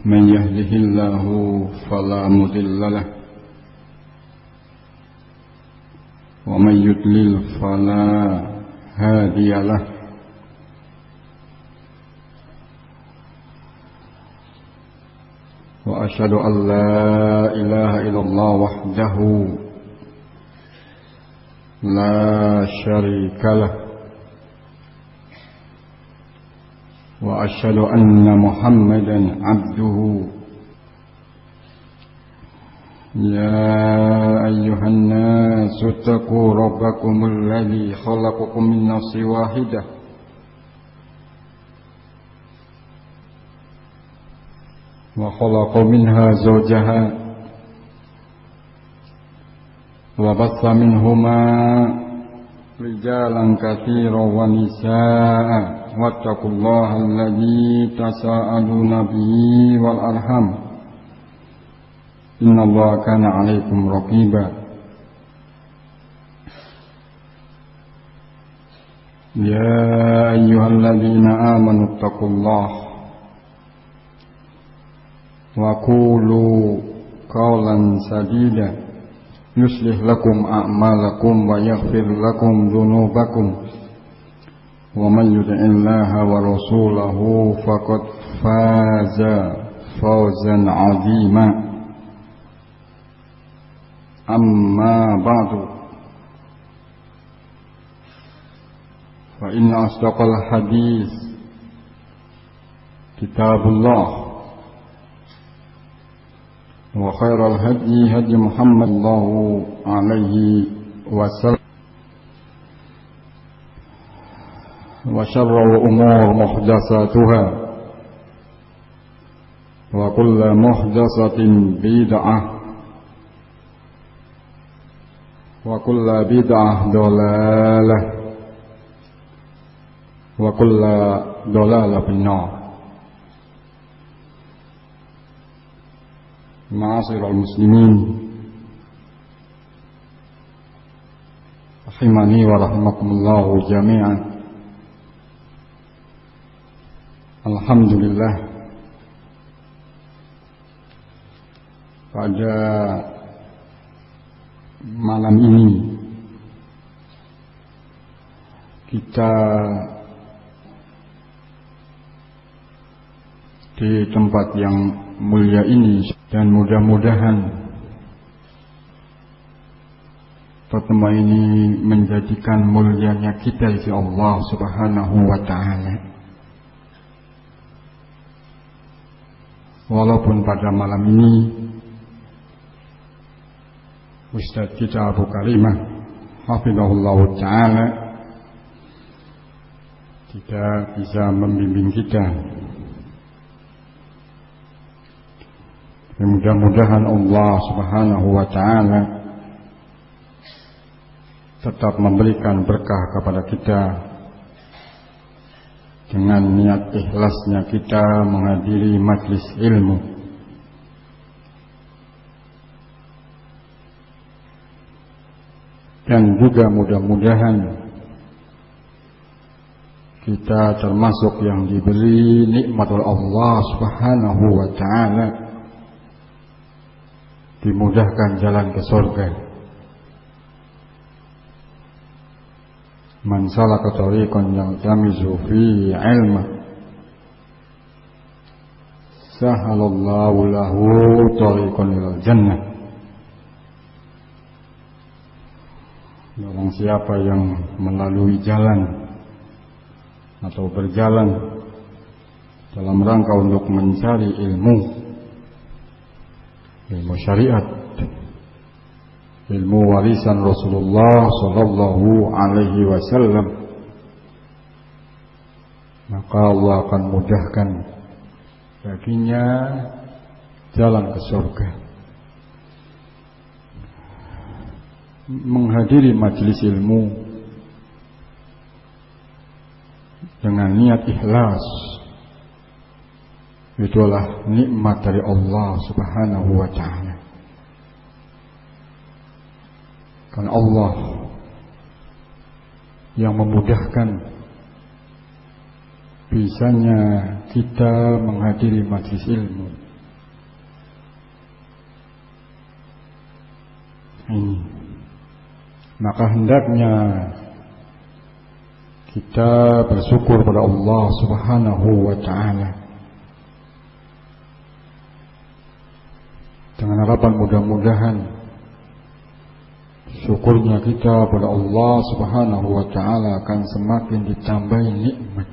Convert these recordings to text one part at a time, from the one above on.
من يهده الله فلا مضل له ومن يضلل فلا هادي له وأشهد أن لا إله إلا الله وحده لا شريك له وأشهد أن محمدا عبده يا أيها الناس اتقوا ربكم الذي خلقكم من نفس واحدة وخلق منها زوجها وبث منهما رجالا كثيرا ونساء واتقوا الله الذي تساءلون به والأرحام إن الله كان عليكم رقيبا يا أيها الذين آمنوا اتقوا الله وقولوا قولا سديدا يصلح لكم أعمالكم ويغفر لكم ذنوبكم ومن يطع الله ورسوله فقد فاز فوزا عظيما أما بعد فإن أصدق الحديث كتاب الله وخير الهدي هدي محمد الله عليه وسلم وشر الأمور محدثاتها وكل محدثة بدعة وكل بدعة ضلالة وكل ضلالة في النار. معاشر المسلمين rahimani wa rahimakumullah jami'an. Alhamdulillah, pada malam ini kita di tempat yang mulia ini, dan mudah-mudahan pertemuan ini menjadikan mulianya kita di Allah Subhanahu wa taala. Walaupun pada malam ini Ustaz kita Abu Karimah hafizahullah taala tidak bisa membimbing kita. Mudah-mudahan Allah Subhanahu wa taala tetap memberikan berkah kepada kita dengan niat ikhlasnya kita menghadiri majlis ilmu. Dan juga mudah-mudahan kita termasuk yang diberi nikmat oleh Allah Subhanahu wa taala, dimudahkan jalan ke surga. Man salaka tariqan yaltamizu fi ilma sahalallahu lahu tariqan ilal jannah. Barang siapa yang melalui jalan atau berjalan dalam rangka untuk mencari ilmu syariat, ilmu warisan Rasulullah sallallahu alaihi wasallam, maka Allah akan mudahkan baginya jalan ke surga. Menghadiri majelis ilmu dengan niat ikhlas itulah nikmat dari Allah Subhanahu wa taala. Karena Allah yang memudahkan bisanya kita menghadiri majlis ilmu. ini. Maka hendaknya kita bersyukur pada Allah Subhanahu wa ta'ala dengan harapan mudah-mudahan syukurnya kita pada Allah Subhanahu wa ta'ala akan semakin ditambahi nikmat.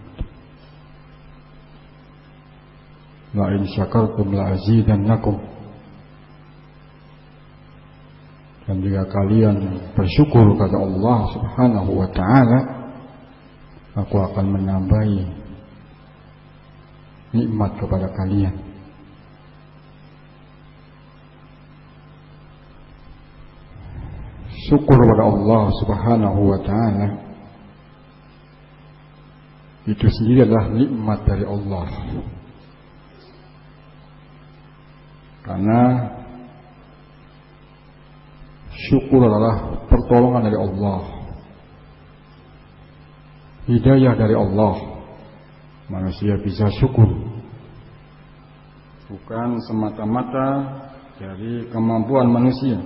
La in syakartum la azidannakum. Dan jika kalian bersyukur kepada Allah Subhanahu wa ta'ala, aku akan menambahi nikmat kepada kalian. Syukur kepada Allah Subhanahu wa ta'ala itu sendiri adalah nikmat dari Allah. Karena syukur adalah pertolongan dari Allah, hidayah dari Allah. Manusia bisa syukur bukan semata-mata dari kemampuan manusia.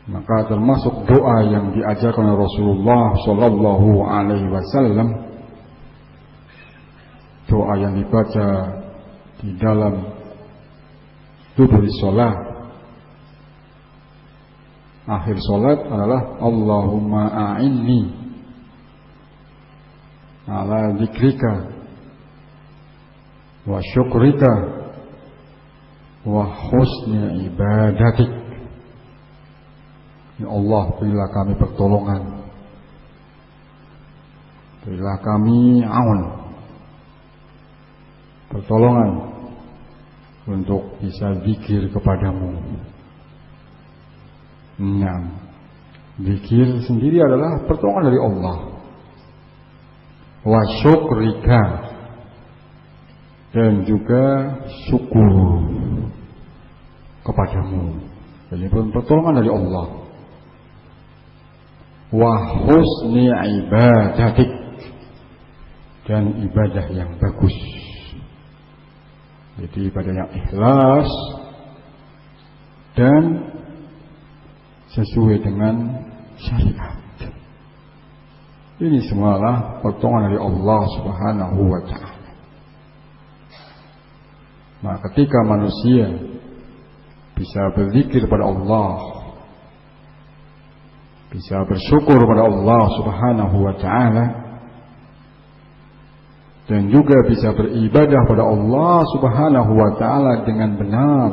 Maka termasuk doa yang diajarkan oleh Rasulullah Sallallahu Alaihi Wasallam, doa yang dibaca di dalam dubur sholat, akhir sholat adalah Allahumma a'inni ala dzikrika wa syukrika wa husni ibadatik. Ya Allah, berilah kami pertolongan, berilah kami aun, pertolongan untuk bisa zikir kepadamu. Nah, zikir sendiri adalah pertolongan dari Allah. Wa syukrika, dan juga syukur kepadamu. Jadi pertolongan dari Allah. Wa husni ibadatik, dan ibadah yang bagus. Jadi ibadah yang ikhlas dan sesuai dengan syariat. Ini semualah pertolongan dari Allah Subhanahu wa ta'ala. Nah, ketika manusia bisa berzikir pada Allah, bisa bersyukur pada Allah Subhanahu wa ta'ala, dan juga bisa beribadah pada Allah Subhanahu wa ta'ala dengan benar,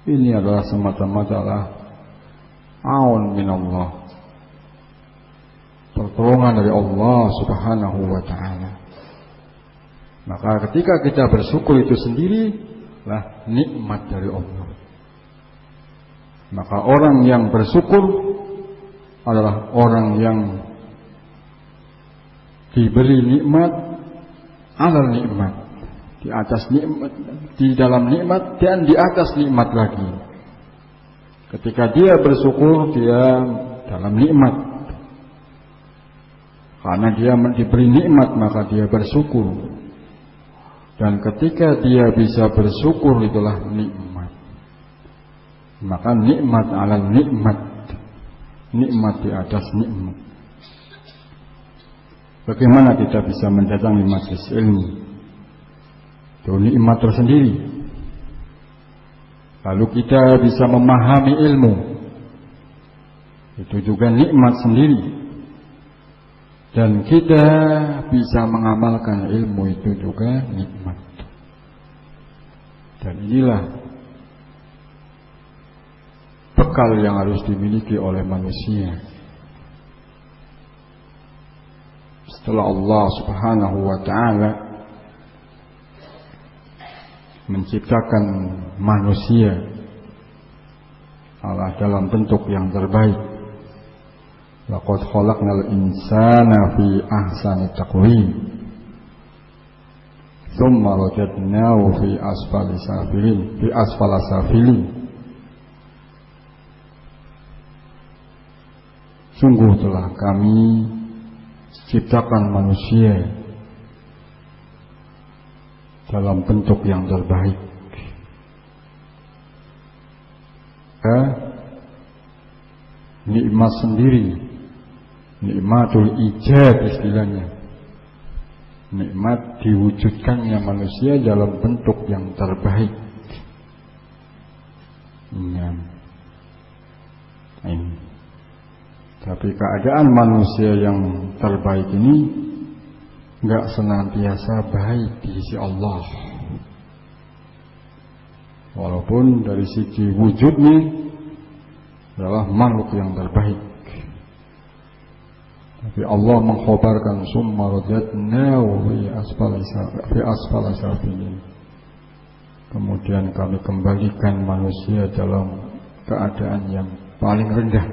ini adalah semata-mata aun min Allah, pertolongan dari Allah Subhanahu wa ta'ala. Maka ketika kita bersyukur itu sendiri lah nikmat dari Allah. Maka orang yang bersyukur adalah orang yang diberi nikmat alal nikmat, di atas nikmat, di dalam nikmat, dan di atas nikmat lagi. Ketika dia bersyukur, dia dalam nikmat. Karena dia diberi nikmat, maka dia bersyukur. Dan ketika dia bisa bersyukur, itulah nikmat. Maka nikmat alal nikmat, nikmat di atas nikmat. Bagaimana kita bisa mendatangi majelis ilmu? Itu nikmat tersendiri. Lalu kita bisa memahami ilmu, itu juga nikmat sendiri. Dan kita bisa mengamalkan ilmu, itu juga nikmat. Dan inilah bekal yang harus dimiliki oleh manusia. Setelah Allah Subhanahu wa ta'ala menciptakan manusia dalam bentuk yang terbaik, laqad khalaqnal insana fi ahsani taqwim thumma radadnahu fi asfala safilin. Sungguh telah kami ciptakan manusia dalam bentuk yang terbaik, nikmat sendiri, nikmatul ijab istilahnya, nikmat diwujudkannya manusia dalam bentuk yang terbaik. Ini. Tapi keadaan manusia yang terbaik ini enggak senantiasa baik di sisi Allah. Walaupun dari segi wujudnya adalah makhluk yang terbaik. Tapi Allah mengkhabarkan summa radadnahu fi asfali safilin. Kemudian kami kembalikan manusia dalam keadaan yang paling rendah.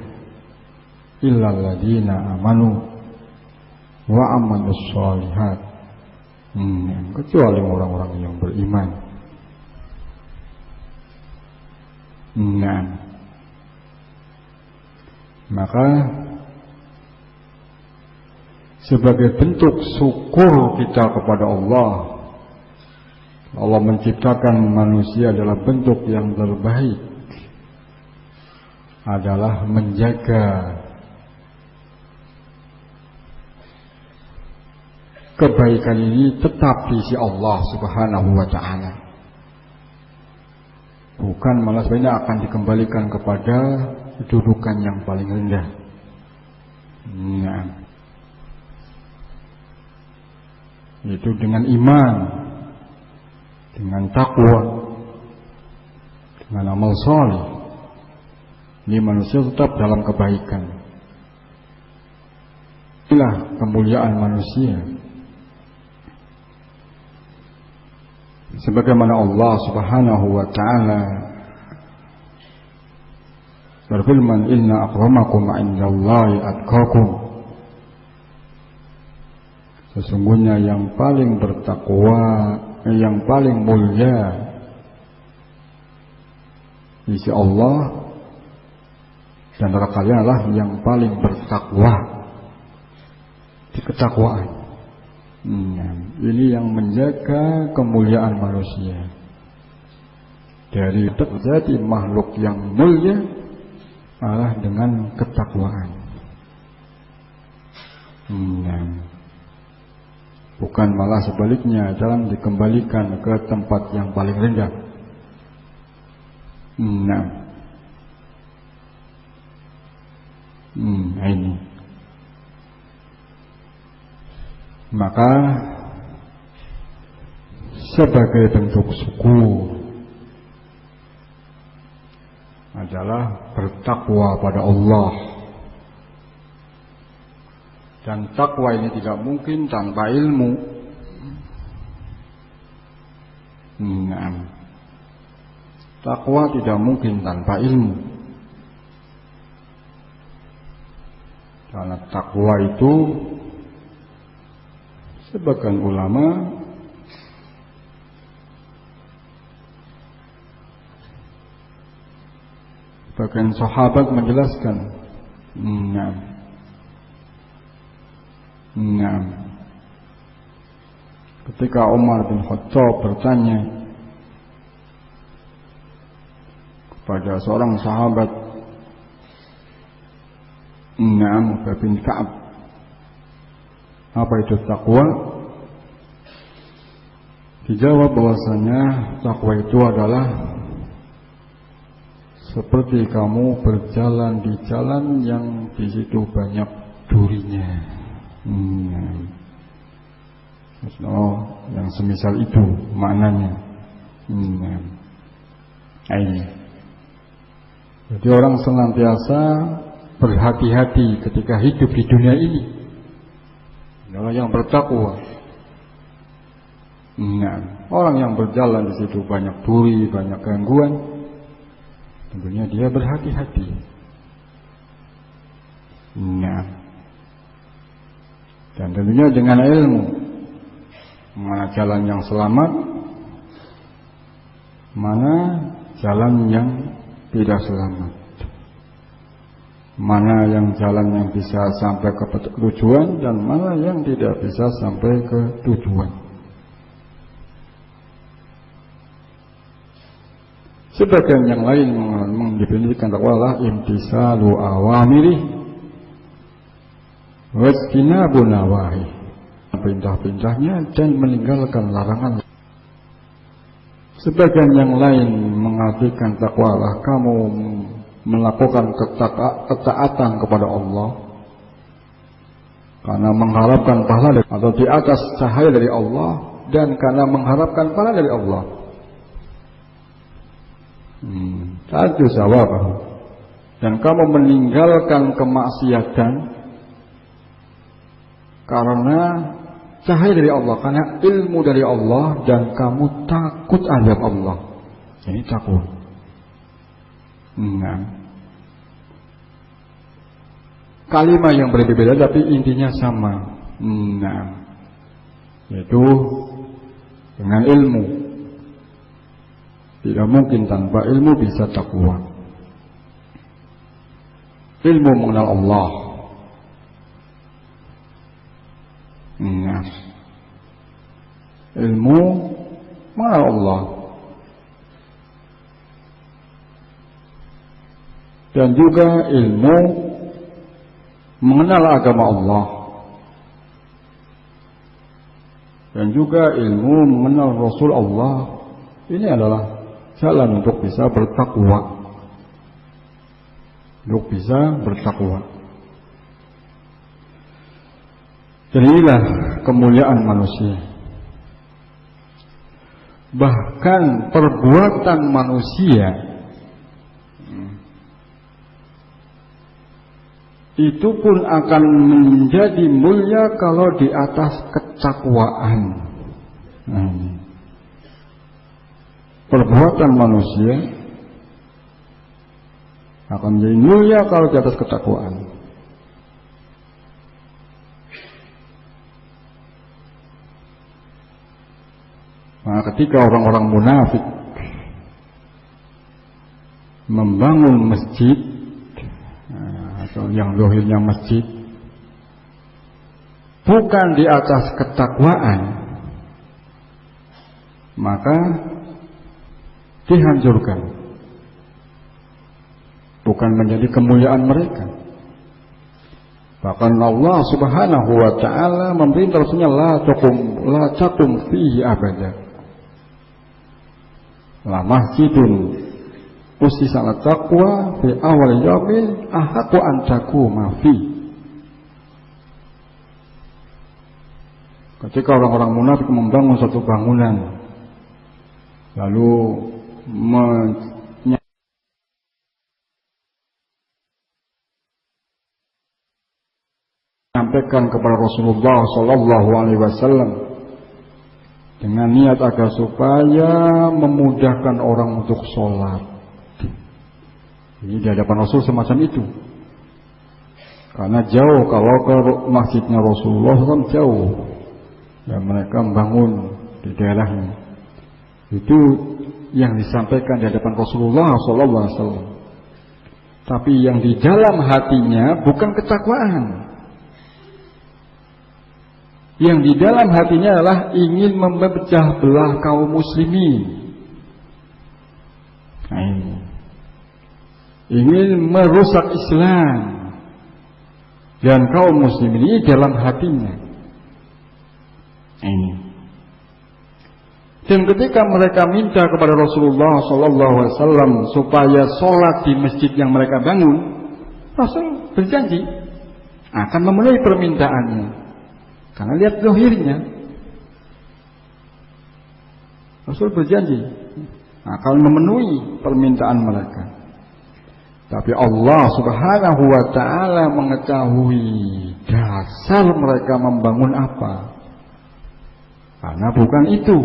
Illal ladzina amanu wa amalus shalihat. Kecuali orang-orang yang beriman. Maka sebagai bentuk syukur kita kepada Allah, Allah menciptakan manusia dalam bentuk yang terbaik adalah menjaga kebaikan ini tetap di sisi Allah Subhanahu wa ta'ala. Bukan malah sebenarnya akan dikembalikan kepada kedudukan yang paling rendah. Itu dengan iman, dengan takwa, dengan amal saleh. Ini manusia tetap dalam kebaikan. Inilah kemuliaan manusia. Sebagaimana Allah Subhanahu wa ta'ala berfirman, inna akramakum indallahi atqakum. Sesungguhnya yang paling bertakwa, yang paling mulia di sisi Allah dan antara kalian adalah yang paling bertakwa di ketakwaan. Ini yang menjaga kemuliaan manusia dari terjadi makhluk yang mulia adalah dengan ketakwaan. Bukan malah sebaliknya, jangan dikembalikan ke tempat yang paling rendah. Ini. Maka sebagai bentuk syukur adalah bertakwa pada Allah. Dan takwa ini tidak mungkin tanpa ilmu. Takwa tidak mungkin tanpa ilmu. Karena takwa itu sebagian ulama sebagian sahabat menjelaskan ketika Umar bin Khattab bertanya kepada seorang sahabat Ubay bin Ka'ab, apa itu takwa? Dijawab bahwasanya takwa itu adalah seperti kamu berjalan di jalan yang di situ banyak durinya. Yang semisal itu maknanya. Jadi orang senantiasa berhati-hati ketika hidup di dunia ini. Orang yang bertakwa. Orang yang berjalan di situ banyak duri, banyak gangguan, tentunya dia berhati-hati. Dan tentunya dengan ilmu, mana jalan yang selamat, mana jalan yang tidak selamat, mana yang jalan yang bisa sampai ke tujuan dan mana yang tidak bisa sampai ke tujuan. Sebagian yang lain diperintahkan takwa adalah imtisalu awamiri wajtinabu nawahi, perintah-perintahnya dan meninggalkan larangan. Sebagian yang lain mengartikan takwa adalah kamu melakukan ketaatan kepada Allah karena mengharapkan pahala atau di atas cahaya dari Allah dan karena mengharapkan pahala dari Allah. Satu jawab. Dan kamu meninggalkan kemaksiatan karena cahaya dari Allah, karena ilmu dari Allah, dan kamu takut azab Allah. Ini takut. Kalimat yang berbeda tapi intinya sama. Yaitu dengan ilmu. Tidak mungkin tanpa ilmu bisa takwa. Ilmu mengenal Allah. Ilmu mengenal Allah. Dan juga ilmu mengenal agama Allah. Dan juga ilmu mengenal Rasul Allah. Ini adalah jalan untuk bisa bertakwa. Untuk bisa bertakwa. Jadi inilah kemuliaan manusia. Bahkan perbuatan manusia itu pun akan menjadi mulia kalau di atas ketakwaan. Perbuatan manusia akan menjadi mulia kalau di atas ketakwaan. Nah, ketika orang-orang munafik membangun masjid, atau yang zahirnya masjid, bukan di atas ketakwaan, maka dihancurkan. Bukan menjadi kemuliaan mereka. Bahkan Allah Subhanahu wa ta'ala memerintah Rasulnya la takum fihi abada. La masjidun usisa ala taqwa fi awal yaumin ahaqqu an taquma fi. Ketika orang-orang munafik membangun satu bangunan, lalu menyampaikan kepada Rasulullah Sallallahu Alaihi Wasallam dengan niat agar supaya memudahkan orang untuk sholat. Ini di hadapan Rasul semacam itu. Karena jauh, kalau ke masjidnya Rasulullah kan jauh, dan mereka membangun di daerahnya. Itu yang disampaikan di hadapan Rasulullah Sallallahu Alaihi Wasallam. Tapi yang di dalam hatinya bukan ketakwaan. Yang di dalam hatinya adalah ingin memecah belah kaum muslimin. Ingin merusak Islam. Dan kaum muslimin ini dalam hatinya. Dan ketika mereka minta kepada Rasulullah SAW supaya sholat di masjid yang mereka bangun, Rasul berjanji akan memenuhi permintaannya. Karena lihat zahirnya, Rasul berjanji akan memenuhi permintaan mereka. Tapi Allah Subhanahu wa ta'ala mengetahui dasar mereka membangun apa. Karena bukan itu.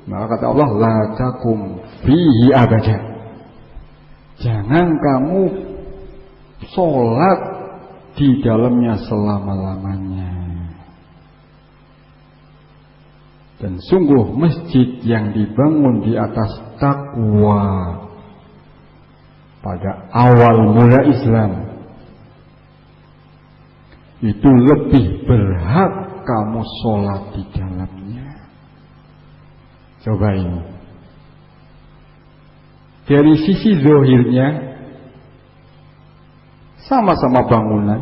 Maka kata Allah, la takum fihi abada. Jangan kamu sholat di dalamnya selama-lamanya. Dan sungguh masjid yang dibangun di atas takwa pada awal mula Islam itu lebih berhak kamu sholat di dalamnya. Coba ini. Dari sisi zahirnya sama-sama bangunan,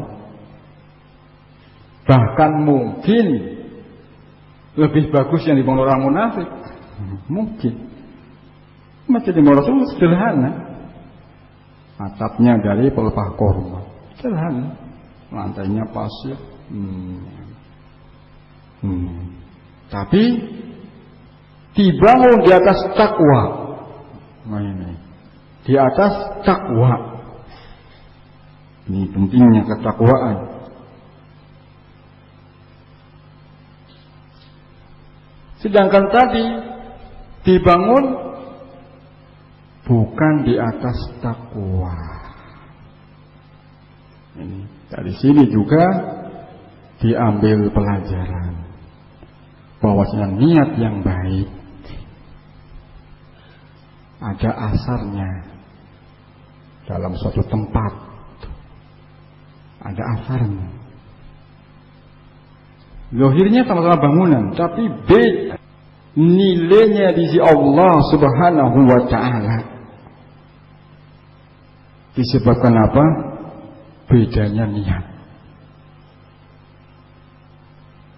bahkan mungkin lebih bagus yang dibangun orang munafik. Mungkin masjid Rasul sederhana, atapnya dari pelepah korma, sederhana, lantainya pasir, tapi dibangun di atas takwa. Nah ini di atas takwa. Ini pentingnya ketakwaan. Sedangkan tadi dibangun bukan di atas takwa. Ini dari sini juga diambil pelajaran bahwasanya niat yang baik ada asarnya dalam suatu tempat. Ada asarnya. Zahirnya sama-sama bangunan, tapi beda nilainya di sisi Allah Subhanahu wa taala. Disebabkan apa? Bedanya niat.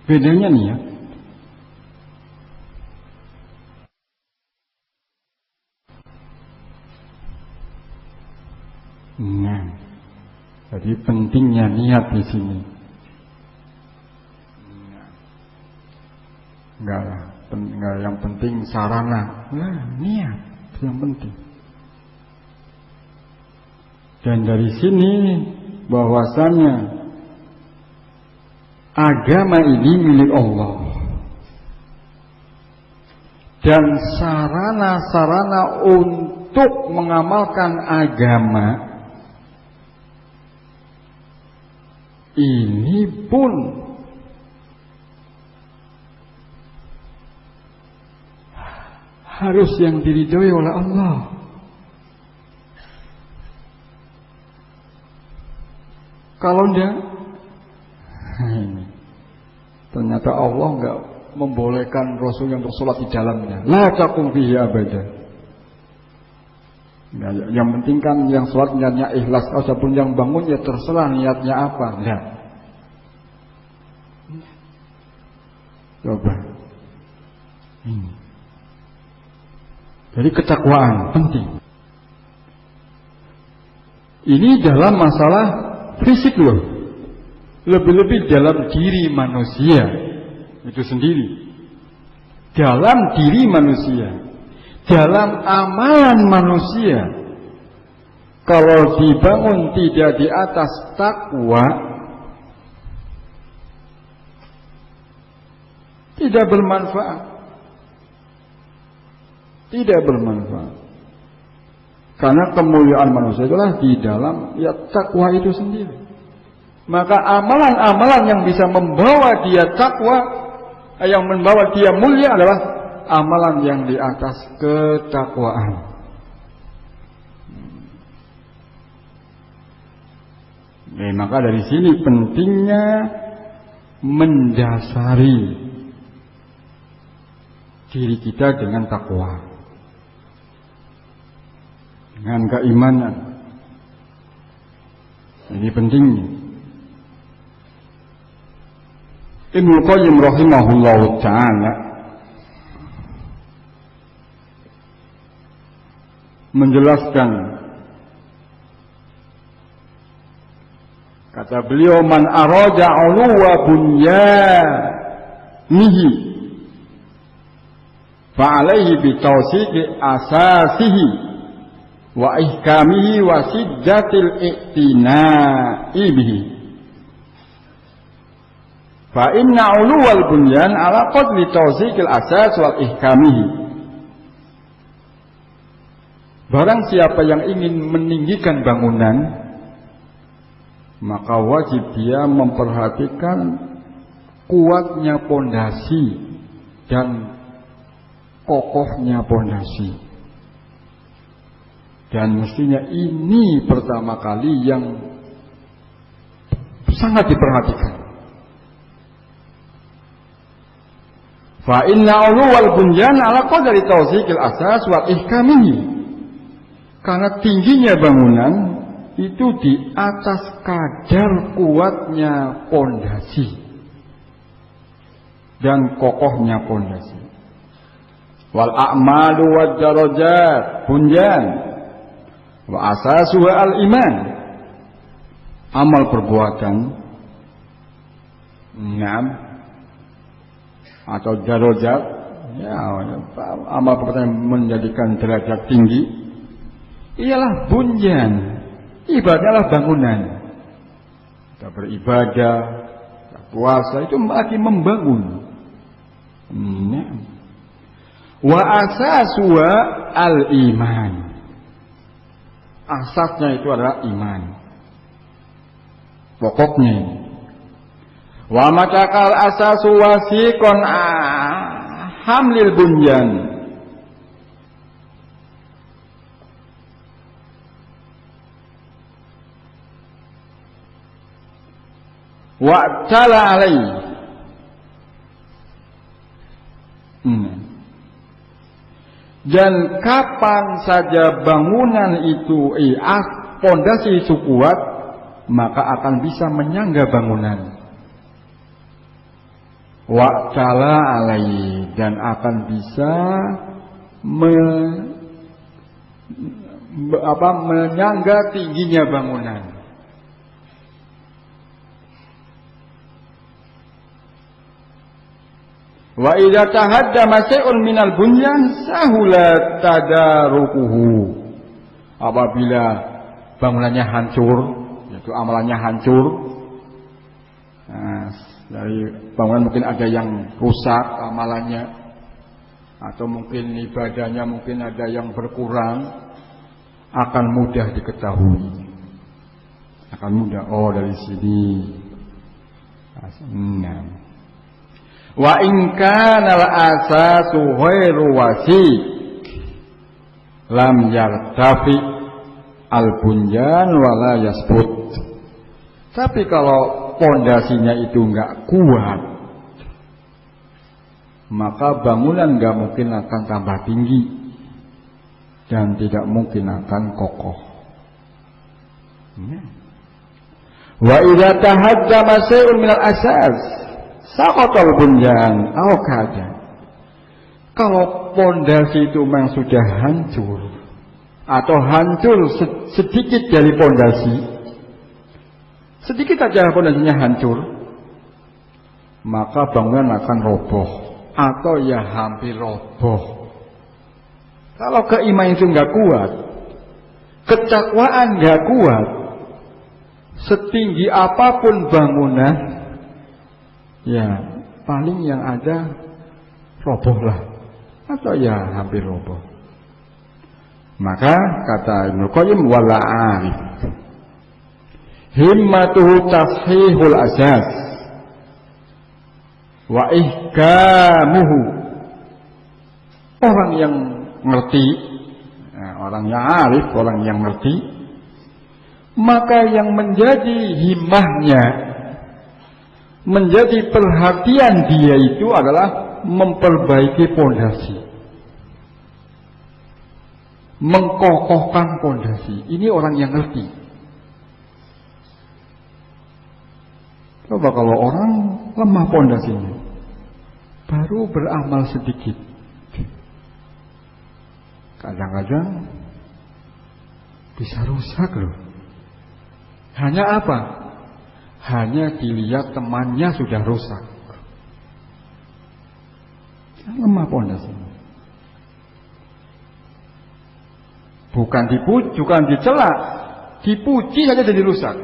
Bedanya niat. Nah, jadi pentingnya niat di sini. Enggak yang penting sarana. Nah, niat yang penting. Dan dari sini bahwasanya agama ini milik Allah. Dan sarana-sarana untuk mengamalkan agama ini pun harus yang diridhoi oleh Allah. Kalau enggak, ternyata Allah enggak membolehkan Rasul yang bersolat di dalamnya. La taqum fihi abada. Nah, yang penting kan yang sholat niatnya ikhlas, ataupun yang bangun ya terserah niatnya apa. Nah, coba ini. Jadi ketakwaan penting. Ini dalam masalah fisik loh, lebih-lebih dalam diri manusia itu sendiri, dalam diri manusia, dalam amalan manusia. Kalau dibangun tidak di atas takwa, tidak bermanfaat. Tidak bermanfaat. Karena kemuliaan manusia itulah di dalam ya takwa itu sendiri. Maka amalan-amalan yang bisa membawa dia takwa, yang membawa dia mulia adalah amalan yang di atas ketakwaan. Maka dari sini pentingnya mendasari diri kita dengan takwa, dengan keimanan. Ini pentingnya. Ibnu Qayyim rahimahullahu ta'ala menjelaskan, kata beliau, man arada uluwa bunyanihi fa'alaihi bitawsiqi asasihi wa ihkamihi wa siddatil i'tina'i bihi. Fa inna uluwal bunyan ala qadri tawsiqil asas wal ihkamihi. Barang siapa yang ingin meninggikan bangunan, maka wajib dia memperhatikan kuatnya pondasi dan kokohnya pondasi. Dan mestinya ini pertama kali yang sangat diperhatikan. Fa inna uluwal bunyan ala qadri tawsiqil asas wal ihkamihi. Karena tingginya bangunan itu di atas kadar kuatnya pondasi dan kokohnya pondasi. Wal a'malu wad darajat bunyan wa asasuha al iman. Amal perbuatan atau darajat, ya, amal perbuatan yang menjadikan derajat tinggi ialah bunyan. Ibadah adalah bangunan. Kita beribadah, kita puasa, itu lagi membangun. Wa asasuha al-iman. Asasnya itu adalah iman. Pokoknya. Wa matakal asasu wasiqon hamlil bunyan. Wa tala alaihi. Dan kapan saja bangunan itu pondasi itu kuat, maka akan bisa menyangga bangunan. Wa tala alaihi, dan akan bisa menyangga tingginya bangunan. Wa idza tahaddama shay'un minal bunyan sahula tadarukuhu. Apabila bangunannya hancur, yaitu amalannya hancur. Nah, dari bangunan mungkin ada yang rusak amalannya, atau mungkin ibadahnya mungkin ada yang berkurang, akan mudah diketahui. Akan mudah, oh dari sini. Nah. Wa in kana al-asasu ghairu wasiq lam yartafi al-bunyan wala yasbut. Tapi kalau pondasinya itu enggak kuat, maka bangunan enggak mungkin akan tambah tinggi dan tidak mungkin akan kokoh. Wa idza tahaddama shay'un minal asas saqatal bunyan aw kada. Kalau pondasi itu memang sudah hancur atau hancur sedikit dari pondasi, sedikit saja pondasinya hancur, maka bangunan akan roboh atau ya hampir roboh. Kalau keimanan itu nggak kuat, ketakwaan nggak kuat, setinggi apapun bangunan, ya paling yang ada roboh lah, atau ya hampir roboh. Maka kata Ibnu Qayyim, wala arif himmatuhu tashihul asas wa ihkamuhu. Orang yang ngerti, orang yang arif, orang yang ngerti, maka yang menjadi himmahnya, menjadi perhatian dia itu adalah memperbaiki pondasi, mengkokohkan pondasi. Ini orang yang ngerti. Coba kalau orang lemah pondasinya, baru beramal sedikit, kadang-kadang bisa rusak loh. Hanya apa? Hanya dilihat temannya sudah rusak. Lemah pondasinya. Bukan dipuji, bukan dicela, dipuji saja jadi rusak.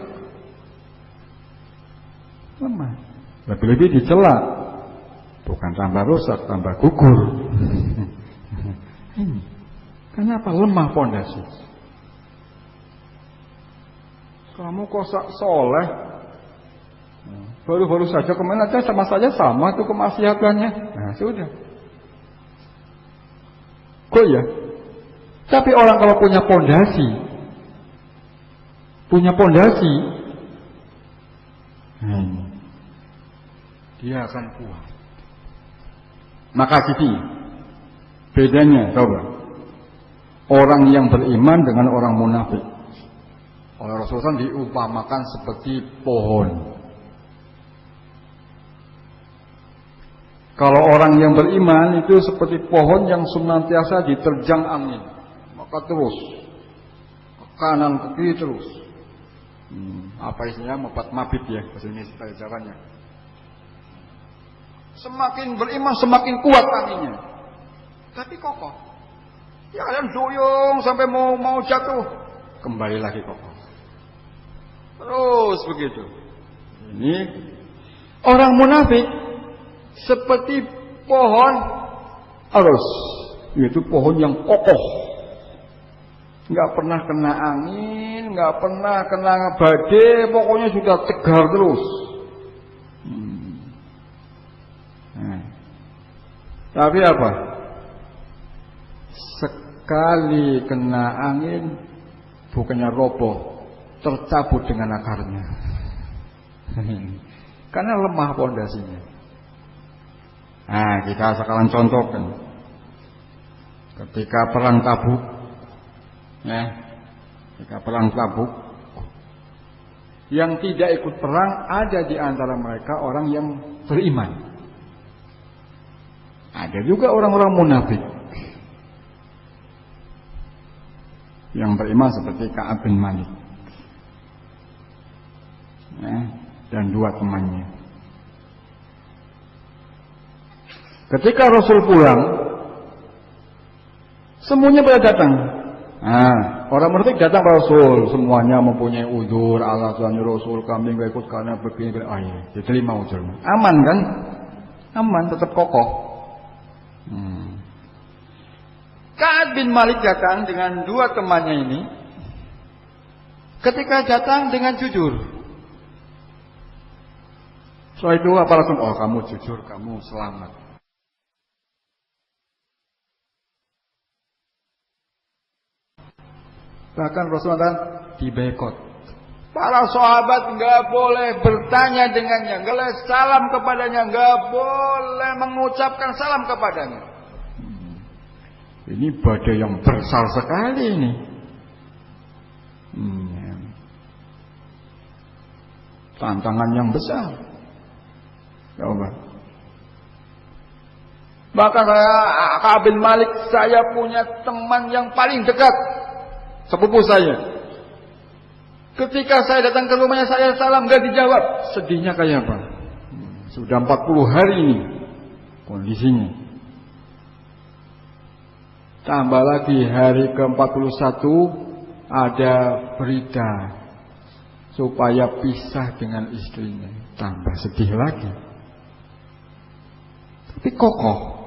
Lemah. Lebih-lebih dicela, bukan tambah rusak, tambah gugur. Ini kenapa lemah pondasi? Kamu kok soleh, baru-baru saja kemana aja sama saja sama tuh kemaksiatannya. Nah sudah. Kok ya? Tapi orang kalau punya pondasi, dia akan kuat. Maka sini bedanya, coba. Orang yang beriman dengan orang munafik. Oleh Rasulullah diumpamakan seperti pohon. Kalau orang yang beriman itu seperti pohon yang senantiasa diterjang angin, maka terus ke kanan ke kiri terus. Apa istilahnya mabit ya bahasa Indonesia Jawanya. Semakin beriman semakin kuat anginnya, tapi kokoh. Ya kalian doyong sampai mau jatuh, kembali lagi kokoh. Terus begitu. Ini orang munafik seperti pohon arus, yaitu pohon yang kokoh, nggak pernah kena angin, nggak pernah kena badai, pokoknya sudah tegar terus. Tapi apa? Sekali kena angin, bukannya roboh, tercabut dengan akarnya. Karena lemah pondasinya. Nah, kita sekarang contohkan. Ketika perang Tabuk, ketika perang Tabuk, yang tidak ikut perang ada di antara mereka orang yang beriman. Ada juga orang-orang munafik yang beriman seperti Ka'ab bin Malik dan dua temannya. Ketika Rasul pulang, semuanya pada datang. Orang munafik datang ke Rasul, semuanya mempunyai udzur, alasannya Rasul kami nggak ikut karena begini. Diterima udzurnya. Aman kan? Aman, tetap kokoh. Ka'ab bin Malik datang dengan dua temannya ini. Ketika datang dengan jujur. Setelah itu apa langsung? Oh, kamu jujur, kamu selamat. Bahkan Rasulullah diboikot. Para sahabat nggak boleh bertanya dengannya, nggak boleh salam kepadanya, nggak boleh mengucapkan salam kepadanya. Ini badai yang besar sekali ini. Tantangan yang besar. Coba. Bahkan Ka'ab bin Malik, saya punya teman yang paling dekat, sepupu saya. Ketika saya datang ke rumahnya, saya salam gak dijawab. Sedihnya kayak apa? Sudah 40 hari ini kondisinya. Tambah lagi hari ke-41 ada berita supaya pisah dengan istrinya. Tambah sedih lagi. Tapi kokoh.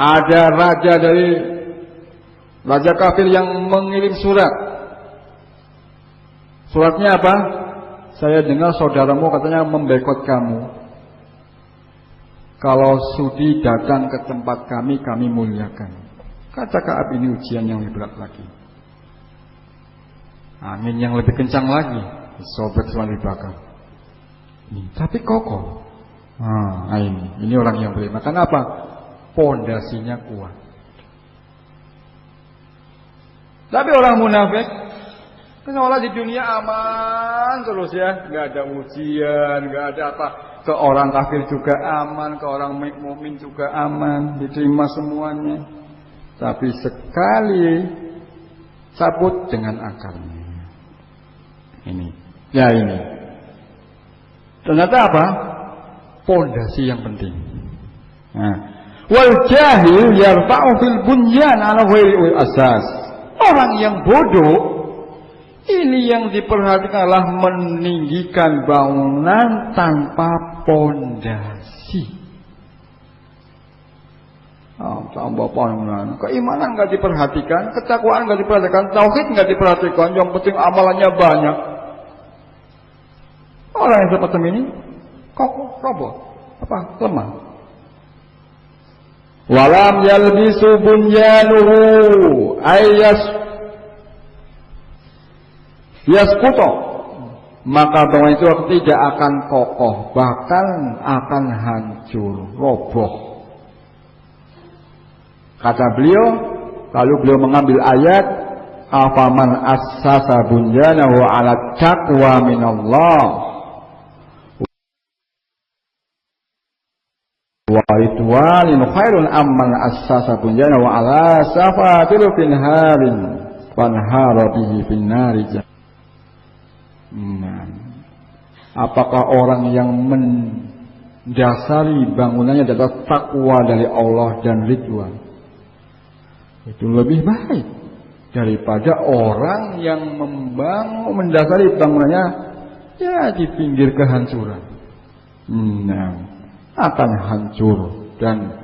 Ada raja dari raja kafir yang mengirim surat. Suratnya apa? Saya dengar saudaramu katanya memboikot kamu. Kalau sudi datang ke tempat kami, kami muliakan. Kata Ka'ab, ini ujian yang lebih berat lagi. Angin yang lebih kencang lagi. Sobat selalu dibakar. Tapi kokoh. Ini orang yang beriman. Kenapa? Pondasinya kuat. Tapi orang munafik, seolah di dunia aman terus ya, nggak ada ujian, nggak ada apa. Ke orang kafir juga aman, ke orang mukmin juga aman, diterima semuanya. Tapi sekali cabut dengan akarnya. Ini. Ternyata apa? Pondasi yang penting. Wal jahil yarfa'u fil bunyan ala ghairi asas. Orang yang bodoh ini yang diperhatikanlah meninggikan bangunan tanpa pondasi. Tambah bangunan. Keimanan nggak diperhatikan, ketakwaan nggak diperhatikan, tauhid nggak diperhatikan. Yang penting amalannya banyak. Orang yang seperti ini kokoh, roboh, lemah. Walam yalbisu bunyanuhu yasquto, maka bangunan itu tidak akan kokoh, bahkan akan hancur, roboh. Kata beliau, lalu beliau mengambil ayat afaman assasa bunyanahu ala taqwa minallah wa ridwanin khairun amman assasa bunyanahu ala safatil finharin fanhara bihi finnari. Apakah orang yang mendasari bangunannya adalah takwa dari Allah dan ridwan, itu lebih baik daripada orang yang mendasari bangunannya ya di pinggir kehancuran. Akan hancur dan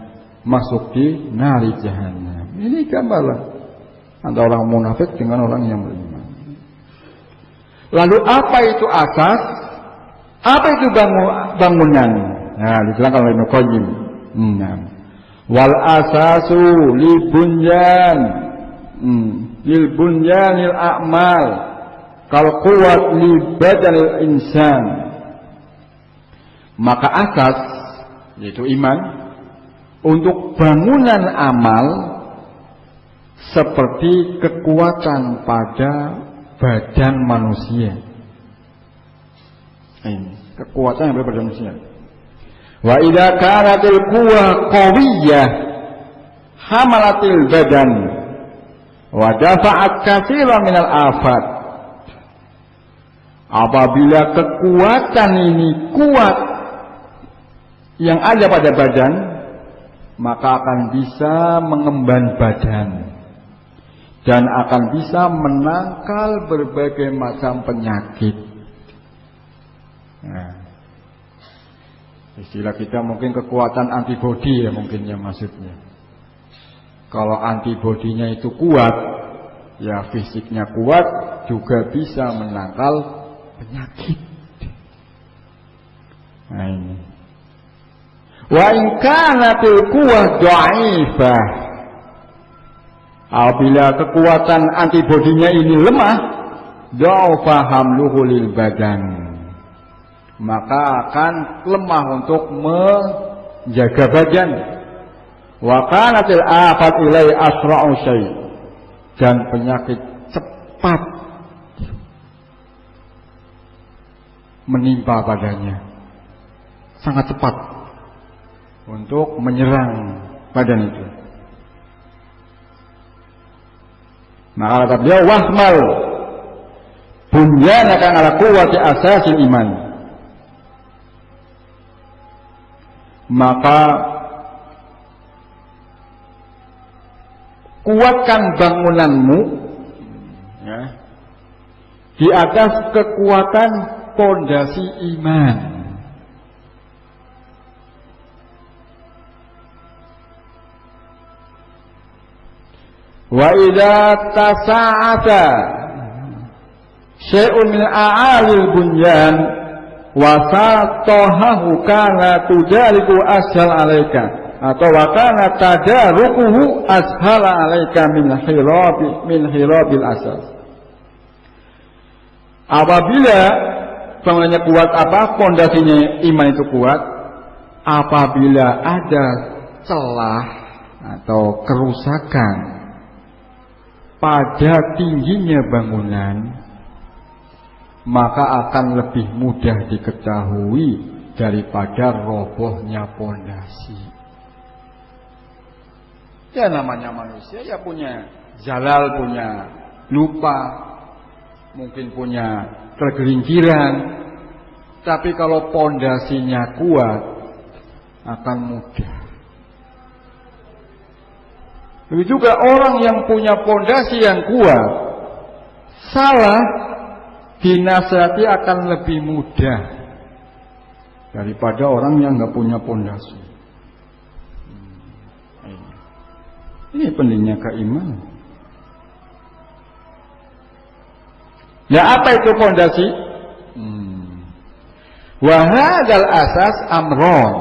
masuk di nari jahannam. Ini gambaran antara orang munafik dengan orang yang beriman. Lalu apa itu asas? Apa itu bangunan? Nah, diterangkan oleh Ibnu Qayyim. Wal asasu lil bunyanil a'mal kal quwwat li badanil insan. Maka asas yaitu iman untuk bangunan amal seperti kekuatan pada badan manusia. Ini kekuatan yang berada pada manusia. Wa idza kanatil quwwa qawiyyah hamalatil badan wa dafa'at katsiran minal afat. Apabila kekuatan ini kuat yang ada pada badan, maka akan bisa mengemban badan dan akan bisa menangkal berbagai macam penyakit. Nah, istilah kita mungkin kekuatan antibodi ya mungkin ya maksudnya. Kalau antibodinya itu kuat, ya fisiknya kuat juga bisa menangkal penyakit. Nah ini. Wa in kanatil quwwah dha'ifah. Apabila kekuatan antibodinya ini lemah, dha'fa hamluhu lil badan, maka akan lemah untuk menjaga badan. Wa kanatil afat ilai asra'u syai', dan penyakit cepat menimpa padanya, sangat cepat untuk menyerang badan itu. Maka kata beliau, wahmal bunyanaka ala quwwati asasil iman. Maka kuatkan bangunanmu ya, di atas kekuatan pondasi iman. Wa idza tasa'ata syai'un min a'alil bunyan wa satahahu kana tudariku ashal alaika, atau wa kana tadarukuhu ashala alaika min hirabil asas. Apabila bangunannya kuat, apa pondasinya iman itu kuat, apabila ada celah atau kerusakan pada tingginya bangunan, maka akan lebih mudah diketahui daripada robohnya pondasi. Ya namanya manusia ya punya zalal, punya lupa, mungkin punya tergelinciran. Tapi kalau pondasinya kuat akan mudah. Begitu juga orang yang punya pondasi yang kuat, salah dinasihati akan lebih mudah daripada orang yang nggak punya pondasi. Ini pentingnya keimanan. Ya apa itu pondasi? Wahadal asas amron.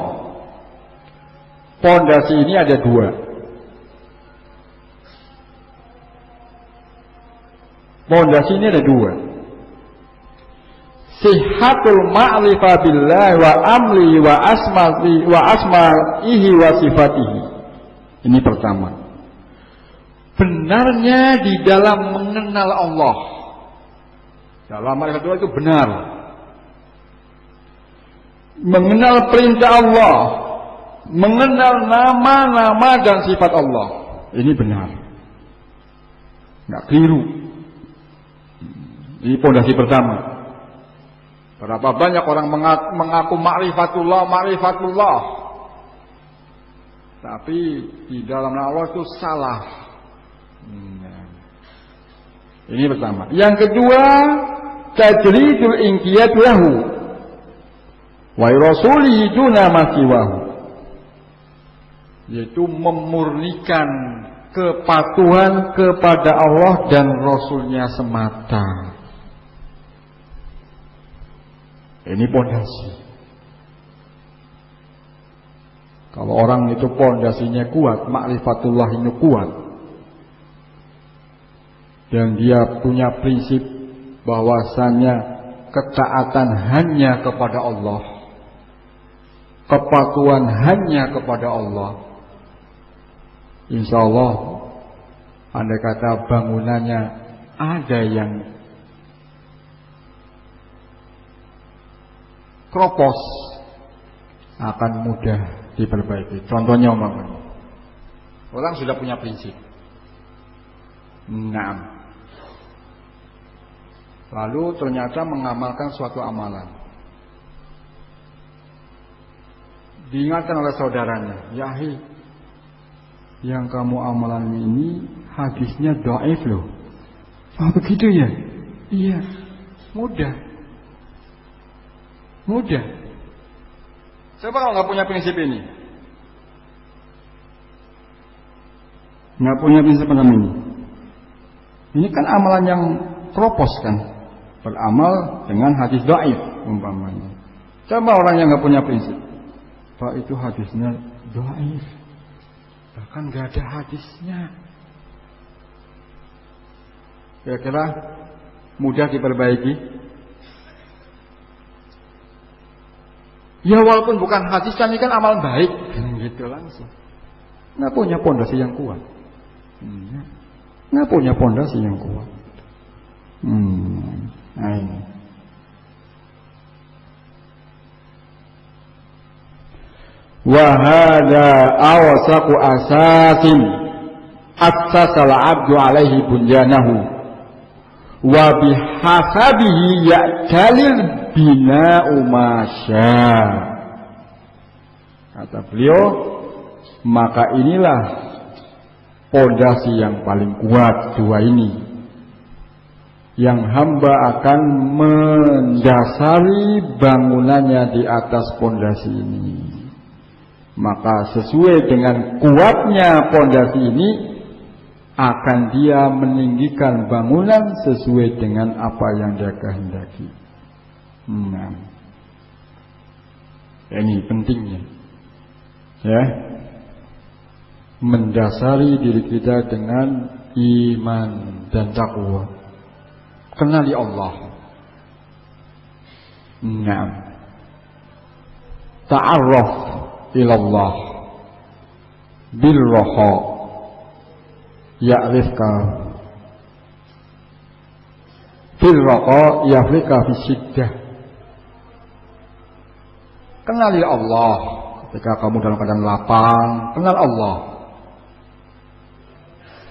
Pondasi ini ada dua. Pondasi ini ada dua. Sihhatul ma'rifah billah wa amli wa asma'ihi wa sifatihi. Ini pertama. Benarnya di dalam mengenal Allah. Dalam ma'rifatullah itu benar. Mengenal perintah Allah, mengenal nama-nama dan sifat Allah. Ini benar. Nggak keliru. Ini pondasi pertama. Berapa banyak orang mengaku ma'rifatullah. Tapi di dalam Allah itu salah. Ini pertama. Yang kedua, tajridul inqiyad lahu wa rasulihi duna ma siwahu. Yaitu memurnikan kepatuhan kepada Allah dan Rasulnya semata. Ini pondasi. Kalau orang itu pondasinya kuat, ma'rifatullah ini kuat, dan dia punya prinsip bahwasanya ketaatan hanya kepada Allah, kepatuhan hanya kepada Allah, insya Allah, andai kata bangunannya ada yang kropos, akan mudah diperbaiki. Contohnya umpamanya, orang sudah punya prinsip. Nah, lalu ternyata mengamalkan suatu amalan. Diingatkan oleh saudaranya, Yahi, yang kamu amalan ini hadisnya dhaif loh. Ah, begitu ya? Iya. Mudah. Coba kalau nggak punya prinsip ini, nggak punya prinsip ini. Ini kan amalan yang propos kan, beramal dengan hadis dhaif umpamanya. Coba orang yang nggak punya prinsip, Pak, itu hadisnya dhaif, bahkan nggak ada hadisnya. Kira-kira mudah diperbaiki? Ya walaupun bukan hadis, ini kan amal baik, gitu langsung. Nggak punya pondasi yang kuat. Nggak punya pondasi yang kuat. Nah ini. Wahada awsaqu asasin atsasal abdu alaihi bunyanahu wa bihasabihi ya'talil bina'u masya. Kata beliau, maka inilah pondasi yang paling kuat dua ini, yang hamba akan mendasari bangunannya di atas pondasi ini. Maka sesuai dengan kuatnya pondasi ini, akan dia meninggikan bangunan sesuai dengan apa yang dia kehendaki. Nah, ini pentingnya, ya, mendasari diri kita dengan iman dan takwa. Kenali Allah. Nah, ta'arraf ilallah bil raha ya'rifka bil raha ya'rifka fi syiddah. Kenali Allah ketika kamu dalam keadaan lapang. Kenal Allah.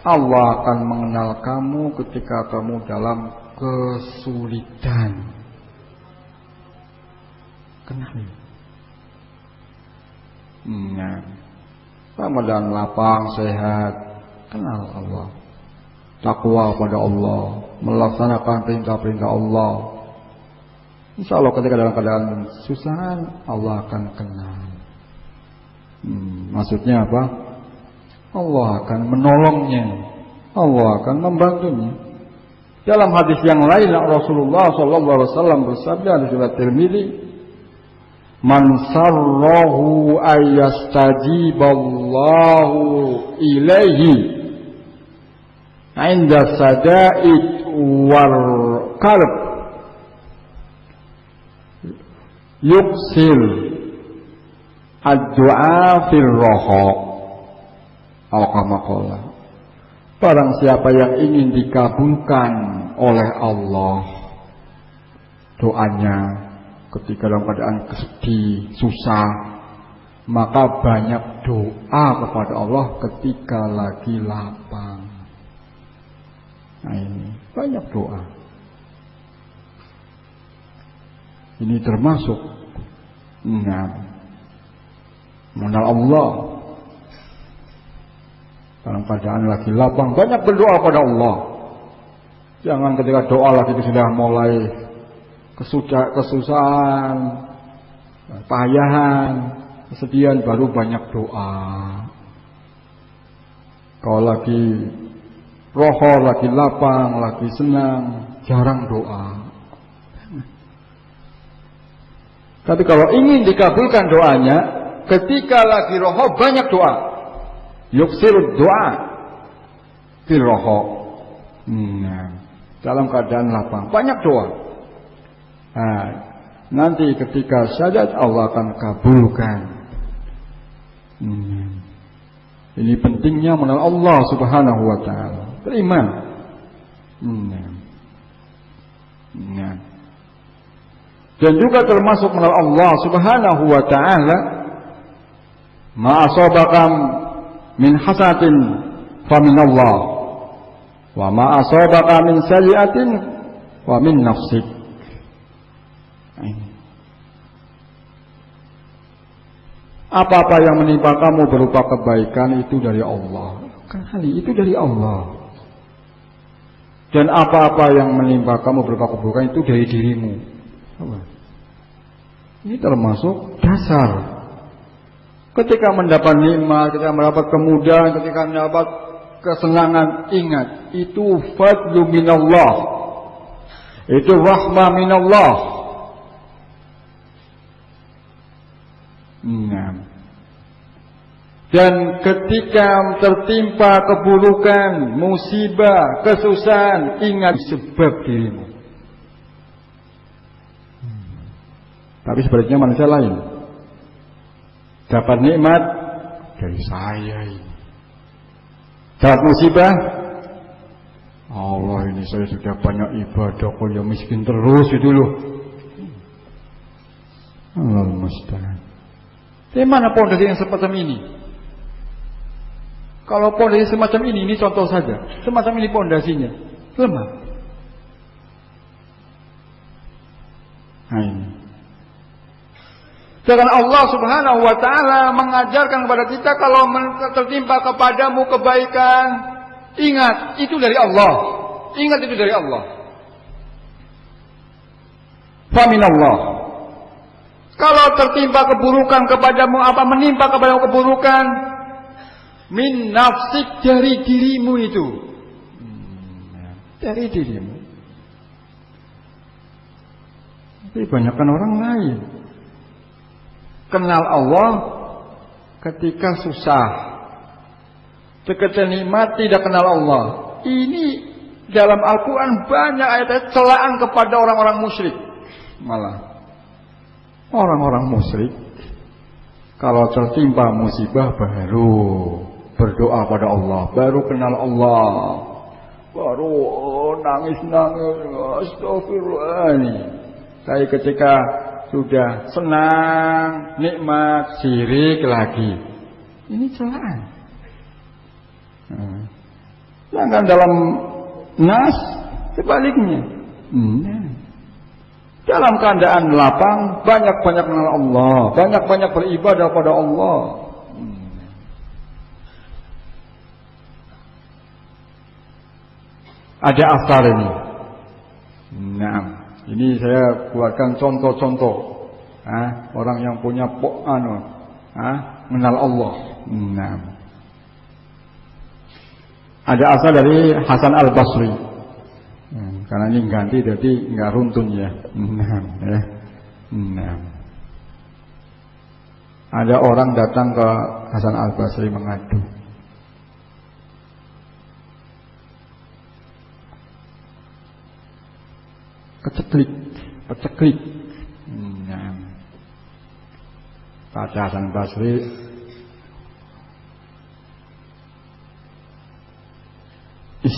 Allah akan mengenal kamu ketika kamu dalam kesulitan. Kenali. Nah, sama dalam lapang, sehat, kenal Allah. Takwa pada Allah, melaksanakan perintah-perintah Allah. Insya Allah ketika dalam keadaan kesusahan, Allah akan kenal. Maksudnya apa? Allah akan menolongnya, Allah akan membantunya. Dalam hadis yang lain, Rasulullah SAW bersabda di surat Tirmidzi, "Man sarrahu ayastajiballahu ilaihi 'inda sada'id wal qalb yuksir ad-du'a fil raha." Al-Qamaqallah. Barang siapa yang ingin dikabulkan oleh Allah doanya ketika dalam keadaan sedih, susah, maka banyak doa kepada Allah ketika lagi lapang. Nah ini banyak doa. Ini termasuk mengenal Allah. Dalam keadaan lagi lapang, banyak berdoa pada Allah. Jangan ketika doa lagi itu sudah mulai kesusahan, payahan, kesedihan, baru banyak doa. Kalau lagi roho, lagi lapang, lagi senang, jarang doa. Tapi kalau ingin dikabulkan doanya, ketika lagi roho banyak doa. Yuksirud doa fil roho. Dalam keadaan lapang banyak doa. Nah, nanti ketika syahadat Allah akan kabulkan. Ini pentingnya mengenal Allah Subhanahu wa taala. Beriman. Dan juga termasuk mengenal Allah Subhanahu wa taala, ma asabakam min hasatin fa min Allah wa ma asabaka min sayyi'atin wa min nafsik. Apa-apa yang menimpa kamu berupa kebaikan itu dari Allah. Kali itu dari Allah. Dan apa-apa yang menimpa kamu berupa keburukan itu dari dirimu. Ini termasuk dasar. Ketika mendapat nikmat, ketika mendapat kemudahan, ketika mendapat kesenangan, ingat itu fadlu minallah, itu rahmah minallah. Dan ketika tertimpa keburukan, musibah, kesusahan, ingat sebab dirimu. Tapi sebaliknya manusia lain. Dapat nikmat dari saya ini. Dapat musibah, Allah ini saya sudah banyak ibadah, kok ya miskin terus itu loh. Allah musta'an. Di mana pondasi yang semacam ini? Kalau pondasi semacam ini contoh saja. Semacam ini pondasinya lemah. Nah ini. Sedangkan Allah Subhanahu wa taala mengajarkan kepada kita kalau tertimpa kepadamu kebaikan, ingat itu dari Allah. Ingat itu dari Allah. Fa minallah. Kalau tertimpa keburukan kepadamu, apa menimpa kepadamu keburukan, min nafsik, dari dirimu itu. Dari dirimu. Tapi banyakkan orang lain kenal Allah ketika susah, ketika nikmat tidak kenal Allah. Ini dalam Al-Quran banyak ayat-ayat celaan kepada orang-orang musyrik. Malah orang-orang musyrik kalau tertimpa musibah baru berdoa pada Allah, baru kenal Allah, baru nangis-nangis, astagfirullah ini. Tapi ketika sudah senang, nikmat, syirik lagi. Ini celaan. Sedangkan dalam nas sebaliknya. Dalam keadaan lapang, banyak-banyak mengenal Allah, banyak-banyak beribadah pada Allah. Ada asar ini. Nah, ini saya buatkan contoh-contoh orang yang punya mengenal Allah. Nah. Ada asal dari Hasan Al-Basri. Karena ini ganti jadi nggak runtun ya. Nah. Ada orang datang ke Hasan Al-Basri mengadu. Peceklik. Kata Hasan Basri,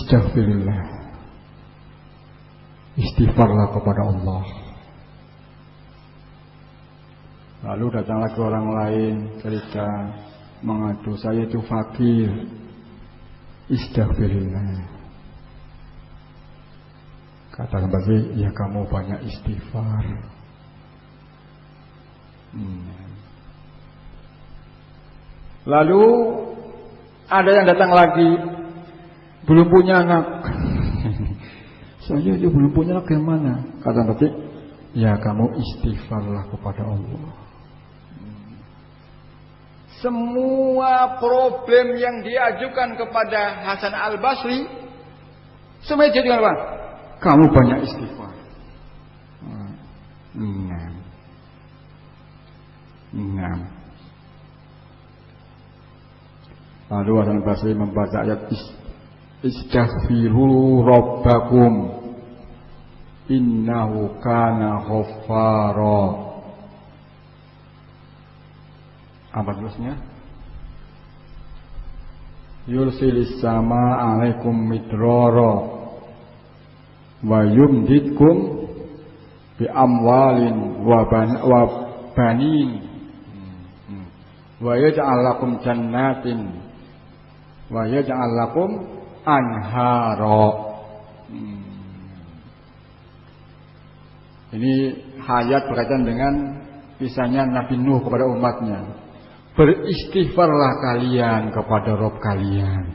istaghfirullah. Istighfarlah kepada Allah. Lalu datang lagi orang lain cerita mengadu, saya itu fakir. Istaghfirullah. Kata kembali, ya kamu banyak istighfar. Lalu ada yang datang lagi, belum punya anak. Saya itu belum punya anak, gimana? Kata kembali, ya kamu istighfarlah kepada Allah. Semua problem yang diajukan kepada Hasan Al-Basri semuanya jadi apa? Kamu banyak istighfar. Lalu Hasan Al-Basri membaca ayat istaghfiru rabbakum innahu kana ghaffara. Apa terusnya? Yursilis sama alaikum midrara wa yumditkum bi amwalin wa banin wa yaj'al lakum jannatin wa yaj'al lakum anhara. Ini ayat berkaitan dengan kisahnya Nabi Nuh kepada umatnya. Beristighfarlah kalian kepada Rabb kalian,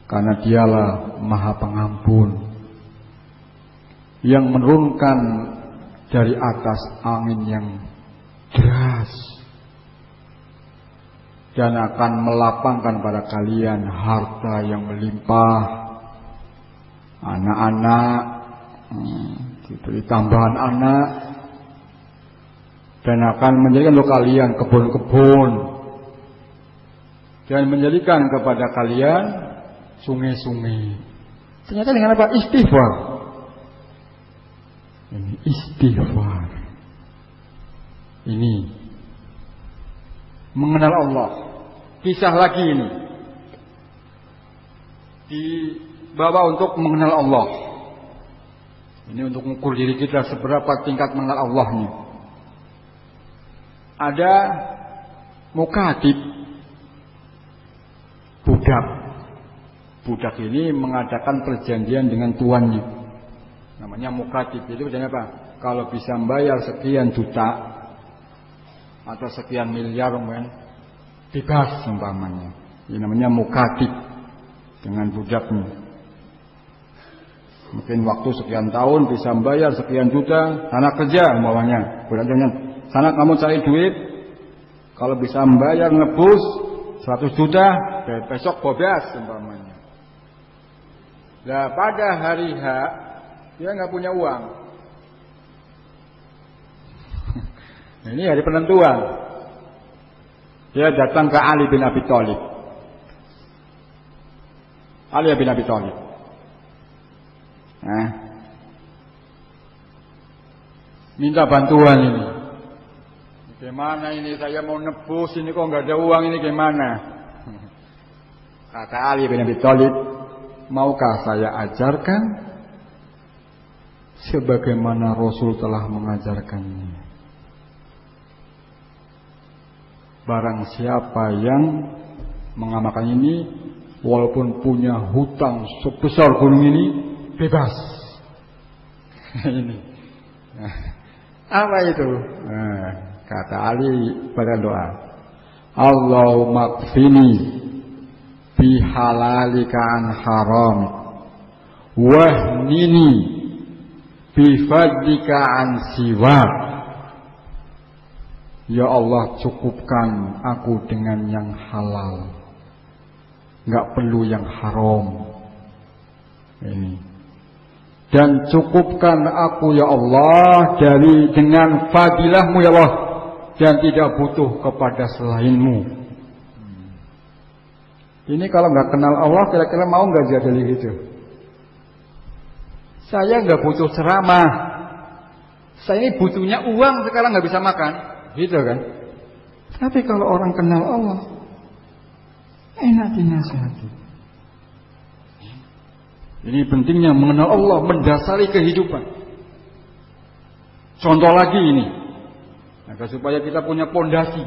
karena dialah Maha Pengampun yang menurunkan dari atas angin yang deras dan akan melapangkan pada kalian harta yang melimpah, anak-anak, diberi tambahan anak, dan akan menjadikan untuk kalian kebun-kebun dan menjadikan kepada kalian sungai-sungai. Ternyata dengan apa? Istighfar. Ini istighfar. Ini mengenal Allah. Kisah lagi ini dibawa untuk mengenal Allah. Ini untuk mengukur diri kita seberapa tingkat mengenal Allahnya. Ada mukatib, budak. Budak ini mengadakan perjanjian dengan tuannya. Namanya mukatib. Itu perjanjian apa? Kalau bisa membayar sekian juta atau sekian miliar, bebas umpamanya. Ini namanya mukatib dengan budaknya. Mungkin waktu sekian tahun bisa membayar sekian juta, sana kerja umpamanya. Budaknya, sana kamu cari duit, kalau bisa membayar nebus 100 juta, besok bebas umpamanya. Nah pada hari H dia nggak punya uang. Ini hari penentuan. Dia datang ke Ali bin Abi Thalib. Ali bin Abi Thalib. Minta bantuan ini. Gimana ini, saya mau nebus ini kok nggak ada uang, ini gimana? Kata Ali bin Abi Thalib, maukah saya ajarkan sebagaimana Rasul telah mengajarkannya? Barang siapa yang mengamalkan ini, walaupun punya hutang sebesar gunung ini, bebas. Ini apa itu? Kata Ali pada doa, Allahumma kfini bi halalika an haram wahnini bi fadlika an siwa. Ya Allah, cukupkan aku dengan yang halal, nggak perlu yang haram. Ini. Dan cukupkan aku ya Allah dengan fadilahmu ya Allah, dan tidak butuh kepada selainmu. Ini kalau nggak kenal Allah, kira-kira mau nggak jadi gitu? Saya nggak butuh ceramah, saya ini butuhnya uang, sekarang nggak bisa makan, gitu kan? Tapi kalau orang kenal Allah, enak dinasihati. Ini pentingnya mengenal Allah, mendasari kehidupan. Contoh lagi ini, agar supaya kita punya pondasi.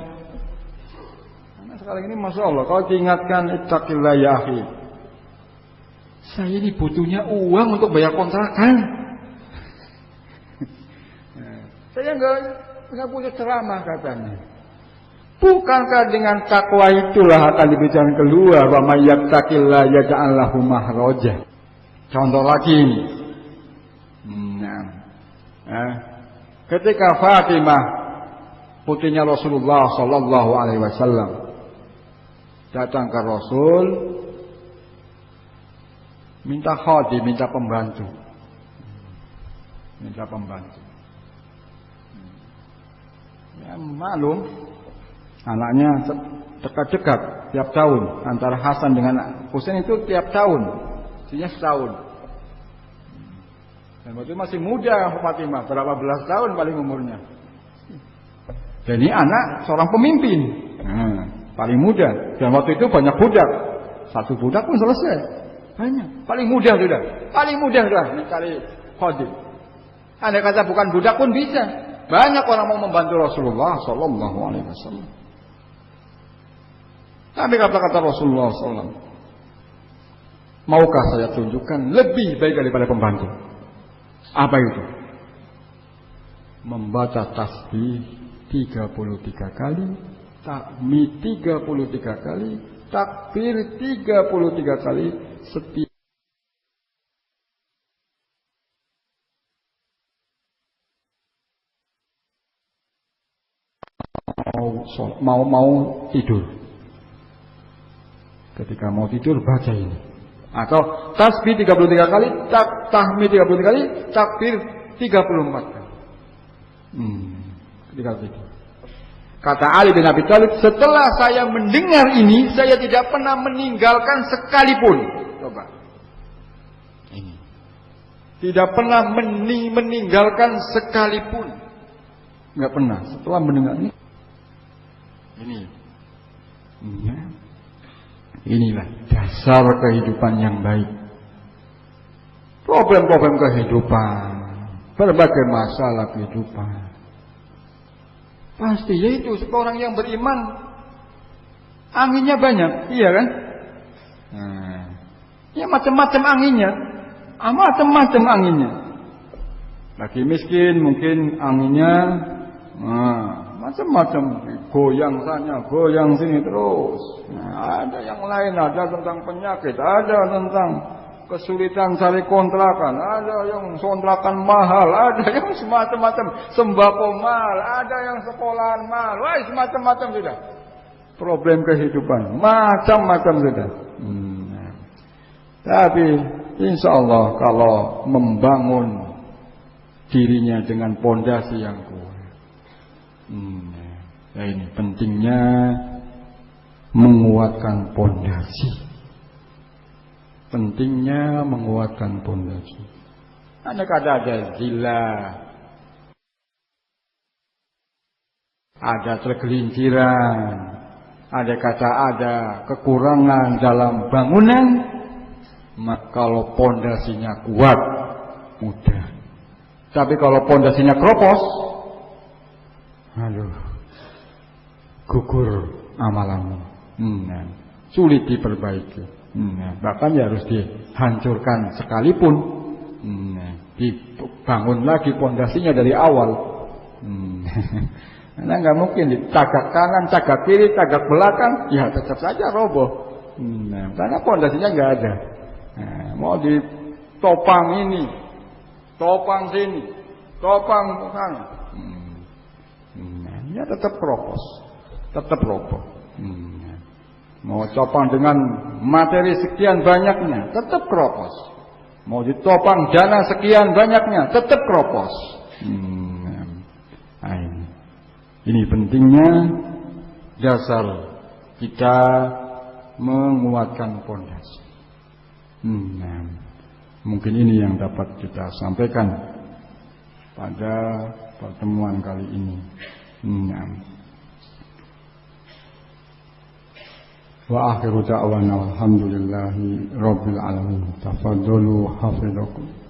Karena sekarang ini Masya Allah, kalau diingatkan ittaqillah ya akhi, saya ini butuhnya uang untuk bayar kontrakan. Saya nggak punya ceramah katanya. Bukankah dengan takwa itulah akan diberikan keluar, wa may yattaqillah yaj'al lahu makhraja. Contoh lagi ini. Ketika Fatimah putrinya Rasulullah sallallahu alaihi wasallam datang ke Rasul minta khadim, minta pembantu. Minta pembantu. Ya maklum, anaknya dekat-dekat tiap tahun, antara Hasan dengan Husain itu tiap tahun, artinya setahun. Dan waktu itu masih muda Fatimah, berapa belas tahun paling umurnya. Jadi anak seorang pemimpin, paling muda. Dan waktu itu banyak budak, satu budak pun selesai, banyak. Paling muda sudah mencari khadim. Andai kata bukan budak pun bisa. Banyak orang mau membantu Rasulullah Sallallahu Alaihi Wasallam. Tapi kata-kata Rasulullah SAW, maukah saya tunjukkan lebih baik daripada pembantu? Apa itu? Membaca tasbih 33 kali, tahmid 33 kali, takbir 33 kali setiap mau tidur. Ketika mau tidur baca ini. Atau tasbih 33 kali, tahmid 33 kali, takbir 34 kali. Ketika tidur. Kata Ali bin Abi Thalib, setelah saya mendengar ini, saya tidak pernah meninggalkan sekalipun. Coba. Ini. Tidak pernah meninggalkan sekalipun. Enggak pernah. Setelah mendengar ini. Inilah dasar kehidupan yang baik. Problem-problem kehidupan, berbagai masalah kehidupan, pasti yaitu seorang yang beriman anginnya banyak, iya kan? Ya macam-macam anginnya, macam-macam anginnya. Lagi miskin mungkin anginnya macam-macam, goyang sana, goyang sini terus. Ada yang lain, ada tentang penyakit, ada tentang kesulitan cari kontrakan, ada yang kontrakan mahal, ada yang semacam-macam, sembako mahal, ada yang sekolahan mahal, semacam-macam sudah. Problem kehidupan, macam-macam sudah. Tapi insya Allah kalau membangun dirinya dengan pondasi yang kuat. Ya ini pentingnya menguatkan pondasi. Pentingnya menguatkan pondasi. Ada kata ada zila, ada tergelinciran, ada kata ada kekurangan dalam bangunan. Maka kalau pondasinya kuat, mudah. Tapi kalau pondasinya keropos, gugur amalanmu. Sulit diperbaiki. Bahkan ya harus dihancurkan sekalipun. Dibangun lagi pondasinya dari awal. Karena nggak mungkin ditagak kanan, tagak kiri, tagak belakang, ya tetap saja roboh. Karena pondasinya nggak ada. Mau ditopang ini, topang sini, topang sana. Ya tetap keropos, tetap roboh. Mau topang dengan materi sekian banyaknya, tetap keropos. Mau ditopang dana sekian banyaknya, tetap keropos. Ini pentingnya dasar kita menguatkan pondasi. Mungkin ini yang dapat kita sampaikan pada pertemuan kali ini. Wa akhiru da'wana alhamdulillahi rabbil alamin. Tafadhalu hafizakum.